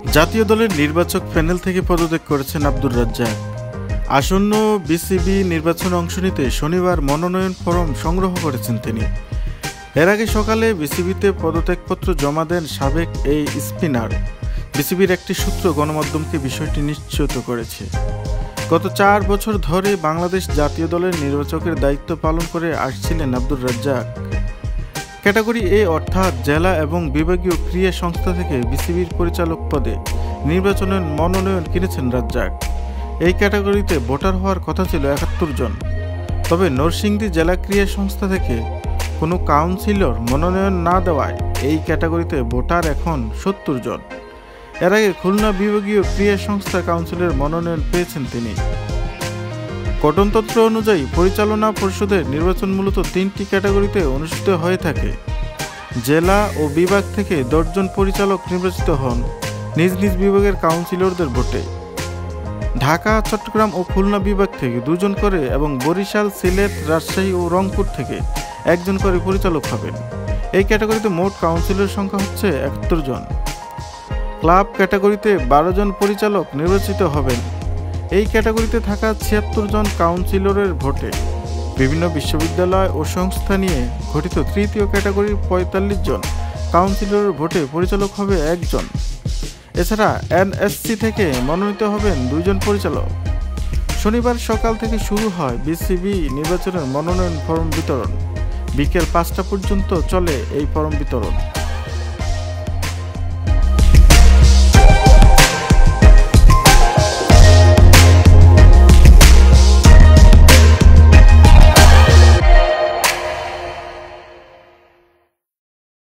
জাতীয় দলের নির্বাচক প্যানেল থেকে পদত্যাগ করেছেন আব্দুর রাজ্জাক। আসন্ন বিসিবি নির্বাচনে অংশ নিতে শনিবার মনোনয়ন ফরম সংগ্রহ করেছেন তিনি। এর আগে সকালে বিসিবিতে পদত্যাগপত্র জমা দেন সাবেক এই স্পিনার। বিসিবির একটি সূত্র গণমাধ্যমকে বিষয়টি নিশ্চিত করেছে। গত 4 বছর ধরে বাংলাদেশ জাতীয় দলের নির্বাচকের দায়িত্ব পালন করে আসছিলেন আব্দুর রাজ্জাক। ক্যাটাগরি এ অর্থাৎ জেলা এবং বিভাগীয় ক্রীড়া সংস্থা থেকে বিসিবির পরিচালক পদে নির্বাচনের মনোনয়ন কিনেছেন রাজ্জাক। এই ক্যাটাগরিতে ভোটার হওয়ার কথা ছিল 71 জন। তবে নরসিংদী জেলা ক্রীড়া সংস্থা থেকে কোনো কাউন্সিলর মনোনয়ন না দেওয়ায় এই ক্যাটাগরিতে ভোটার এখন 70 জন। এর আগে খুলনা বিভাগীয় ক্রীড়া সংস্থা কাউন্সিলের মনোনয়ন পেয়েছেন তিনি। গঠনতন্ত্র অনুযায়ী পরিচালনা পরিষদের নির্বাচন মূলত 3টি ক্যাটাগরিতে অনুষ্ঠিত হয়ে থাকে। জেলা ও বিভাগ থেকে 10 জন পরিচালক নির্বাচিত হন নিজ নিজ বিভাগের কাউন্সিলরদের ভোটে। ঢাকা, চট্টগ্রাম ও খুলনা বিভাগ থেকে 2 জন করে এবং বরিশাল, সিলেট, রাজশাহী ও রংপুর থেকে 1 জন করে পরিচালক হবেন। এই ক্যাটাগরিতে মোট কাউন্সিলর সংখ্যা হচ্ছে 71 জন। ক্লাব ক্যাটাগরিতে 12 জন পরিচালক নির্বাচিত হবেন। এই ক্যাটাগরিতে থাকা 76 জন কাউন্সিলরের ভোটে বিভিন্ন বিশ্ববিদ্যালয় ও সংস্থা নিয়ে গঠিত তৃতীয় ক্যাটাগরির 45 জন কাউন্সিলরের ভোটে পরিচালক হবে 1 জন। এছাড়া এনএসসি থেকে মনোনীত হবেন 2 জন পরিচালক। শনিবার সকাল থেকে শুরু হয় বিসিবি নির্বাচনের মনোনয়ন ফরম বিতরণ। বিকেল 5টা পর্যন্ত চলে এই ফরম বিতরণ।